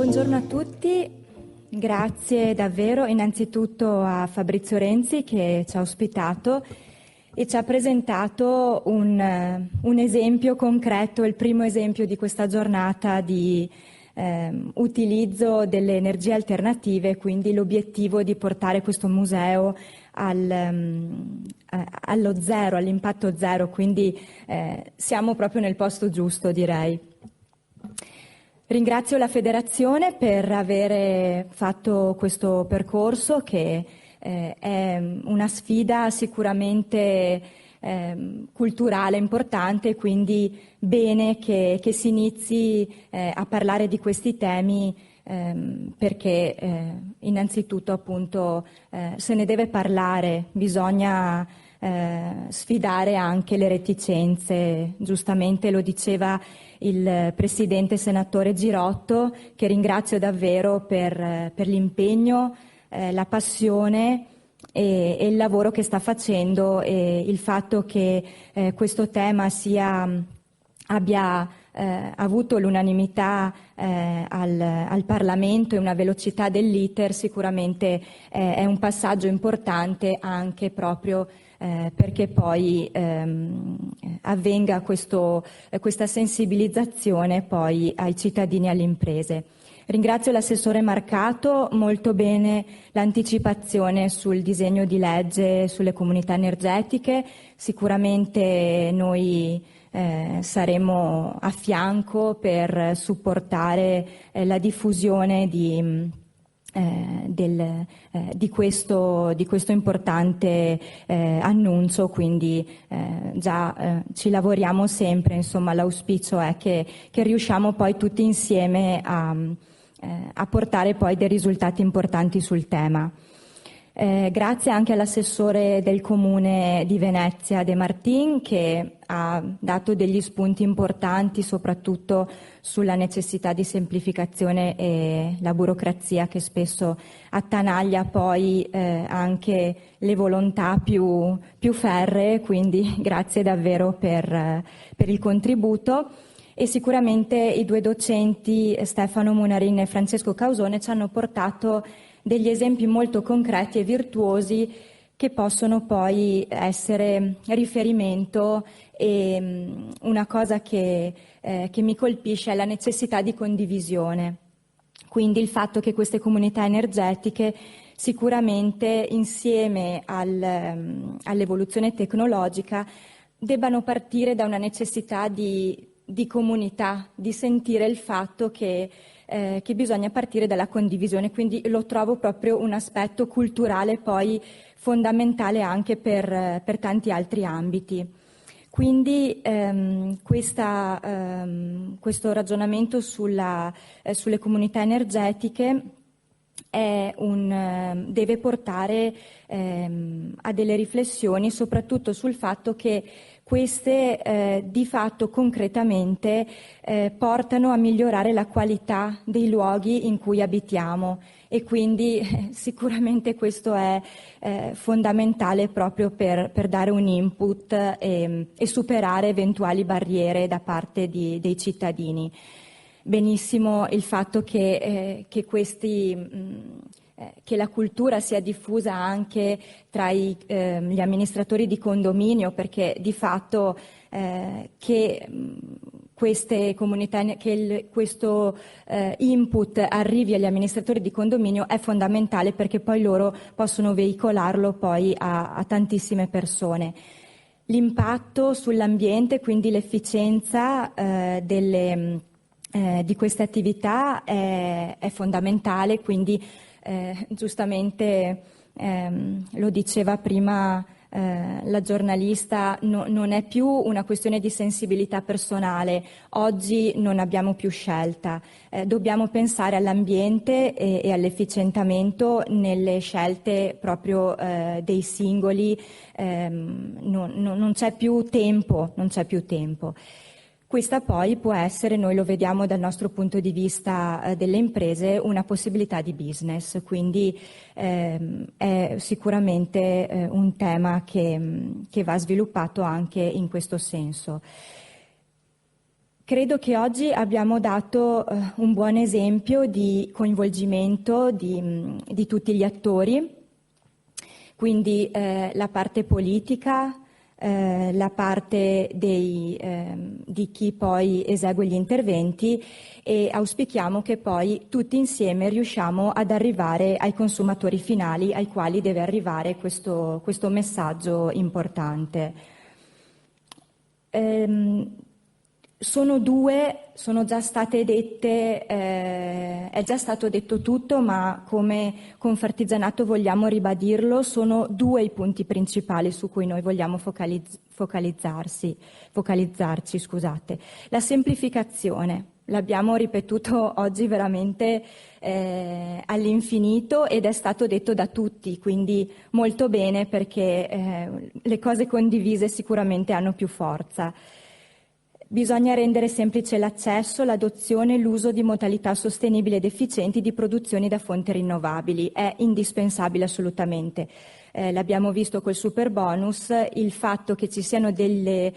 Buongiorno a tutti, grazie davvero innanzitutto a Fabrizio Renzi che ci ha ospitato e ci ha presentato un esempio concreto, il primo esempio di questa giornata di utilizzo delle energie alternative, quindi l'obiettivo di portare questo museo allo zero, all'impatto zero, quindi siamo proprio nel posto giusto, direi. Ringrazio la Federazione per aver fatto questo percorso che è una sfida sicuramente culturale importante, quindi bene che si inizi a parlare di questi temi perché innanzitutto appunto se ne deve parlare, bisogna sfidare anche le reticenze, giustamente lo diceva il Presidente Senatore Girotto, che ringrazio davvero per l'impegno, la passione e il lavoro che sta facendo e il fatto che questo tema abbia avuto l'unanimità al Parlamento e una velocità dell'iter sicuramente è un passaggio importante anche proprio perché poi avvenga questa sensibilizzazione poi ai cittadini e alle imprese. Ringrazio l'assessore Marcato, molto bene l'anticipazione sul disegno di legge sulle comunità energetiche, sicuramente noi saremo a fianco per supportare la diffusione di questo importante annuncio, quindi già ci lavoriamo sempre, insomma l'auspicio è che riusciamo poi tutti insieme a portare poi dei risultati importanti sul tema. Grazie anche all'assessore del Comune di Venezia De Martin che ha dato degli spunti importanti soprattutto sulla necessità di semplificazione e la burocrazia che spesso attanaglia poi anche le volontà più ferree, quindi grazie davvero per il contributo. E sicuramente i due docenti Stefano Munarin e Francesco Causone ci hanno portato degli esempi molto concreti e virtuosi che possono poi essere riferimento e una cosa che mi colpisce è la necessità di condivisione. Quindi il fatto che queste comunità energetiche sicuramente insieme all'evoluzione tecnologica debbano partire da una necessità di comunità, di sentire il fatto che bisogna partire dalla condivisione, quindi lo trovo proprio un aspetto culturale poi fondamentale anche per tanti altri ambiti. Quindi questo ragionamento sulle comunità energetiche deve portare a delle riflessioni soprattutto sul fatto che queste di fatto concretamente portano a migliorare la qualità dei luoghi in cui abitiamo e quindi sicuramente questo è fondamentale proprio per dare un input e superare eventuali barriere da parte dei cittadini. Benissimo il fatto che la cultura sia diffusa anche tra gli amministratori di condominio, perché di fatto che queste comunità, questo input arrivi agli amministratori di condominio è fondamentale perché poi loro possono veicolarlo poi a tantissime persone. L'impatto sull'ambiente, quindi l'efficienza di queste attività è fondamentale, quindi giustamente lo diceva prima la giornalista, non è più una questione di sensibilità personale, oggi non abbiamo più scelta, dobbiamo pensare all'ambiente e all'efficientamento nelle scelte proprio dei singoli, non c'è più tempo, non c'è più tempo. Questa poi può essere, noi lo vediamo dal nostro punto di vista delle imprese, una possibilità di business, quindi è sicuramente un tema che va sviluppato anche in questo senso. Credo che oggi abbiamo dato un buon esempio di coinvolgimento di tutti gli attori, quindi la parte politica, la parte di chi poi esegue gli interventi, e auspichiamo che poi tutti insieme riusciamo ad arrivare ai consumatori finali ai quali deve arrivare questo messaggio importante. Sono già state dette, è già stato detto tutto, ma come Confartigianato vogliamo ribadirlo, sono due i punti principali su cui noi vogliamo focalizzarci, scusate. La semplificazione, l'abbiamo ripetuto oggi veramente all'infinito ed è stato detto da tutti, quindi molto bene, perché le cose condivise sicuramente hanno più forza. Bisogna rendere semplice l'accesso, l'adozione e l'uso di modalità sostenibili ed efficienti di produzioni da fonti rinnovabili. È indispensabile assolutamente. L'abbiamo visto col Superbonus, il fatto che ci siano degli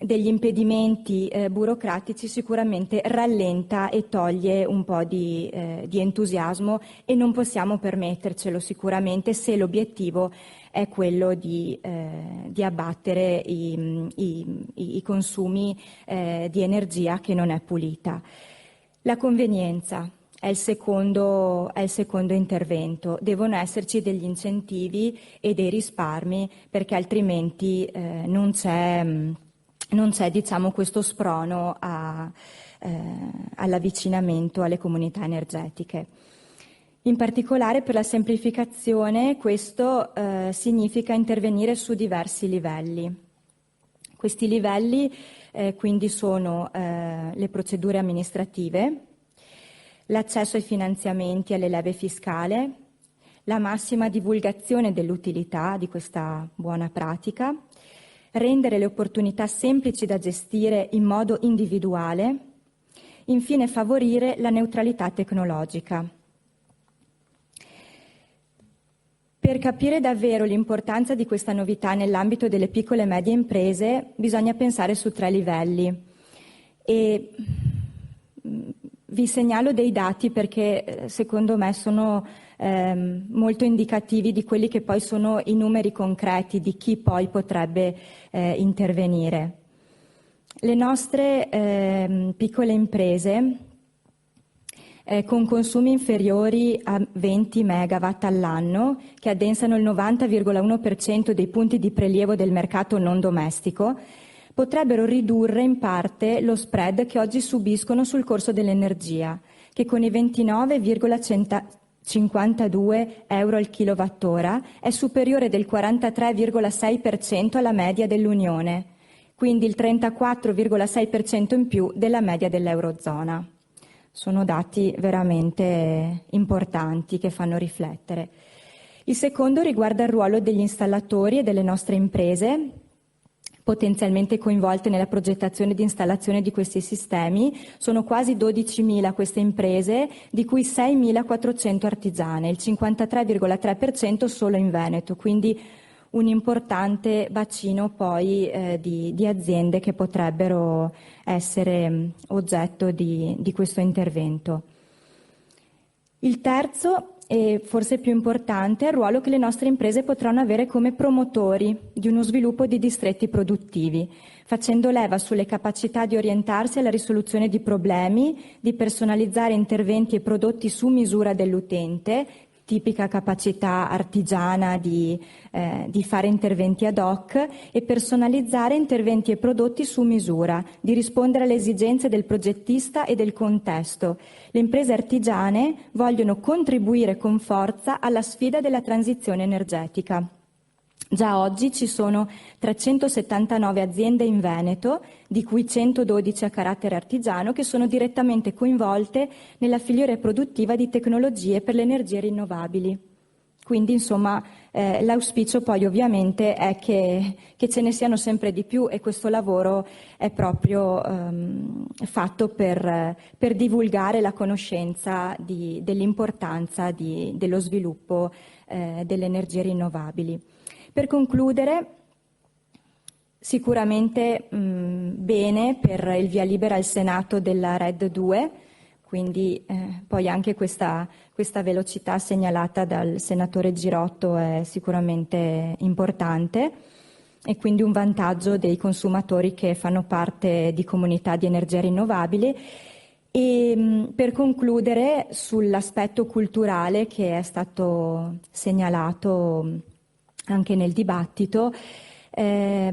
impedimenti burocratici sicuramente rallenta e toglie un po' di entusiasmo, e non possiamo permettercelo sicuramente se l'obiettivo è quello di abbattere i consumi di energia che non è pulita. La convenienza è il secondo intervento. Devono esserci degli incentivi e dei risparmi, perché altrimenti non c'è diciamo, questo sprono all'avvicinamento alle comunità energetiche. In particolare per la semplificazione questo significa intervenire su diversi livelli. Questi livelli quindi sono le procedure amministrative, l'accesso ai finanziamenti e alle leve fiscale, la massima divulgazione dell'utilità di questa buona pratica, rendere le opportunità semplici da gestire in modo individuale, infine favorire la neutralità tecnologica. Per capire davvero l'importanza di questa novità nell'ambito delle piccole e medie imprese bisogna pensare su 3 livelli, e vi segnalo dei dati perché secondo me sono molto indicativi di quelli che poi sono i numeri concreti di chi poi potrebbe intervenire. Le nostre piccole imprese con consumi inferiori a 20 megawatt all'anno, che addensano il 90,1% dei punti di prelievo del mercato non domestico, potrebbero ridurre in parte lo spread che oggi subiscono sul corso dell'energia, che con i 29,52 euro al kilowattora è superiore del 43,6% alla media dell'Unione, quindi il 34,6% in più della media dell'Eurozona. Sono dati veramente importanti che fanno riflettere. Il secondo riguarda il ruolo degli installatori e delle nostre imprese, potenzialmente coinvolte nella progettazione e installazione di questi sistemi. Sono quasi 12.000 queste imprese, di cui 6.400 artigiane, il 53,3% solo in Veneto, quindi un importante bacino poi di aziende che potrebbero essere oggetto di questo intervento. Il terzo, e forse più importante, è il ruolo che le nostre imprese potranno avere come promotori di uno sviluppo di distretti produttivi, facendo leva sulle capacità di orientarsi alla risoluzione di problemi, di personalizzare interventi e prodotti su misura dell'utente, tipica capacità artigiana di fare interventi ad hoc, e personalizzare interventi e prodotti su misura, di rispondere alle esigenze del progettista e del contesto. Le imprese artigiane vogliono contribuire con forza alla sfida della transizione energetica. Già oggi ci sono 379 aziende in Veneto, di cui 112 a carattere artigiano, che sono direttamente coinvolte nella filiera produttiva di tecnologie per le energie rinnovabili. Quindi, insomma, l'auspicio poi ovviamente è che ce ne siano sempre di più, e questo lavoro è proprio fatto per divulgare la conoscenza dell'importanza dello sviluppo delle energie rinnovabili. Per concludere, Sicuramente bene per il via libera al Senato della RED 2, quindi poi anche questa velocità segnalata dal senatore Girotto è sicuramente importante e quindi un vantaggio dei consumatori che fanno parte di comunità di energia rinnovabili. E per concludere sull'aspetto culturale che è stato segnalato anche nel dibattito, è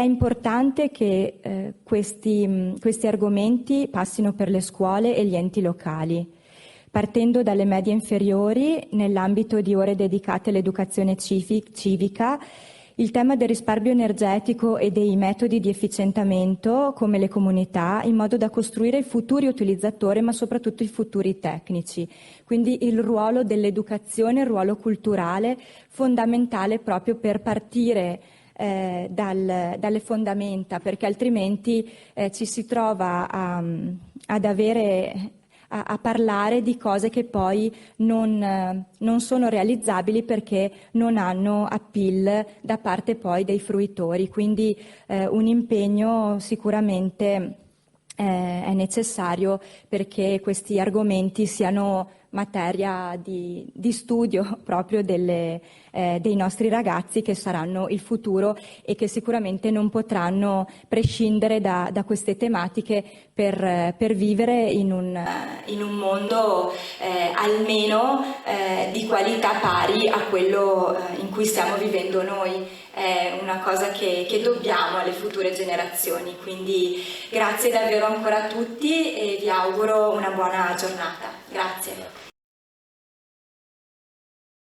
importante che questi argomenti passino per le scuole e gli enti locali, partendo dalle medie inferiori nell'ambito di ore dedicate all'educazione civica. Il tema del risparmio energetico e dei metodi di efficientamento come le comunità, in modo da costruire i futuri utilizzatori, ma soprattutto i futuri tecnici. Quindi il ruolo dell'educazione, il ruolo culturale, fondamentale proprio per partire dalle fondamenta, perché altrimenti ci si trova a parlare di cose che poi non sono realizzabili perché non hanno appeal da parte poi dei fruitori. Quindi un impegno sicuramente è necessario perché questi argomenti siano materia di studio proprio dei nostri ragazzi, che saranno il futuro e che sicuramente non potranno prescindere da queste tematiche per vivere in un mondo almeno di qualità pari a quello in cui stiamo vivendo noi. È una cosa che dobbiamo alle future generazioni. Quindi grazie davvero ancora a tutti e vi auguro una buona giornata. Grazie.